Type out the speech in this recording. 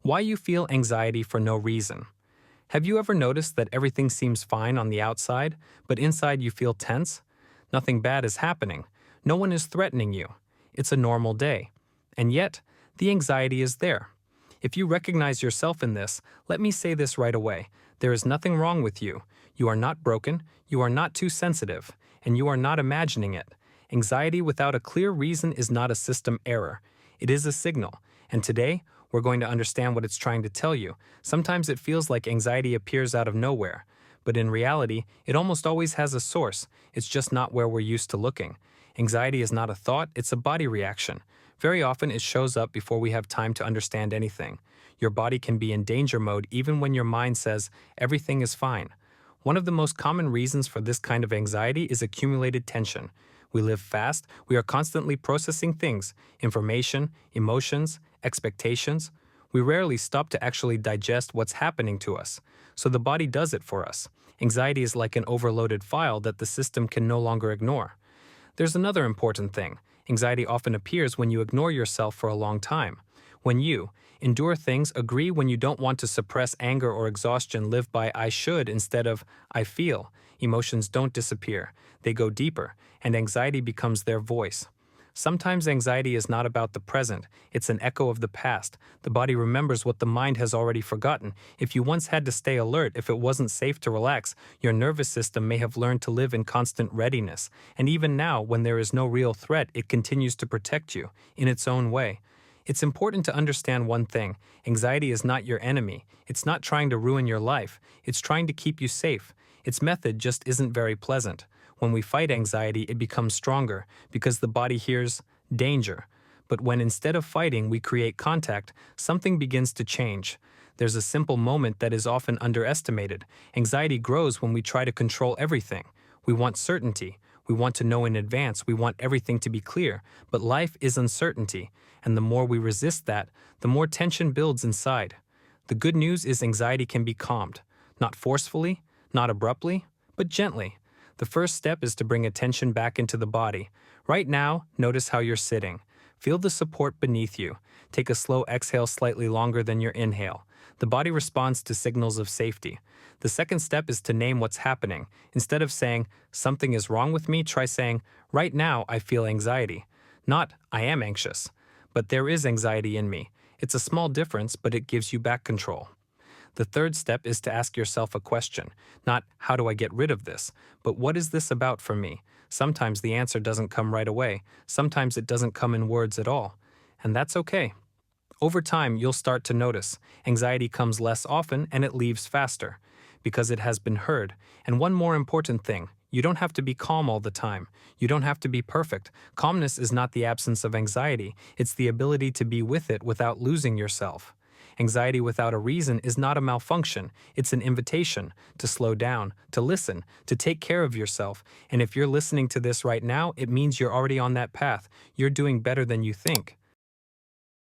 Why you feel anxiety for no reason. Have you ever noticed that everything seems fine on the outside, but inside you feel tense? Nothing bad is happening. No one is threatening you. It's a normal day. And yet, the anxiety is there. If you recognize yourself in this, let me say this right away. There is nothing wrong with you. You are not broken, you are not too sensitive, and you are not imagining it. Anxiety without a clear reason is not a system error. It is a signal. And today, we're going to understand what it's trying to tell you. Sometimes it feels like anxiety appears out of nowhere, but in reality, it almost always has a source. It's just not where we're used to looking. Anxiety is not a thought, it's a body reaction. Very often it shows up before we have time to understand anything. Your body can be in danger mode even when your mind says everything is fine. One of the most common reasons for this kind of anxiety is accumulated tension. We live fast, we are constantly processing things, information, emotions, expectations. We rarely stop to actually digest what's happening to us, so the body does it for us. Anxiety is like an overloaded file that the system can no longer ignore. There's another important thing. Anxiety often appears when you ignore yourself for a long time. When you endure things, agree when you don't want to suppress anger or exhaustion, live by I should instead of I feel. Emotions don't disappear, they go deeper, and anxiety becomes their voice. Sometimes anxiety is not about the present, it's an echo of the past. The body remembers what the mind has already forgotten. If you once had to stay alert, if it wasn't safe to relax, your nervous system may have learned to live in constant readiness. And even now, when there is no real threat, it continues to protect you, in its own way. It's important to understand one thing. Anxiety is not your enemy. It's not trying to ruin your life. It's trying to keep you safe. Its method just isn't very pleasant. When we fight anxiety, it becomes stronger because the body hears danger. But when instead of fighting we create contact, something begins to change. There's a simple moment that is often underestimated. Anxiety grows when we try to control everything. We want certainty. We want to know in advance. We want everything to be clear. But life is uncertainty, and the more we resist that, the more tension builds inside. The good news is anxiety can be calmed. Not forcefully, not abruptly, but gently. The first step is to bring attention back into the body. Right now, notice how you're sitting. Feel the support beneath you. Take a slow exhale slightly longer than your inhale. The body responds to signals of safety. The second step is to name what's happening. Instead of saying, something is wrong with me, try saying, right now I feel anxiety. Not, I am anxious. But there is anxiety in me. It's a small difference, but it gives you back control. The third step is to ask yourself a question. Not, how do I get rid of this? But what is this about for me? Sometimes the answer doesn't come right away. Sometimes it doesn't come in words at all. And that's okay. Over time, you'll start to notice. Anxiety comes less often and it leaves faster. Because it has been heard. And one more important thing. You don't have to be calm all the time. You don't have to be perfect. Calmness is not the absence of anxiety. It's the ability to be with it without losing yourself. Anxiety without a reason is not a malfunction. It's an invitation to slow down, to listen, to take care of yourself. And if you're listening to this right now, it means you're already on that path. You're doing better than you think.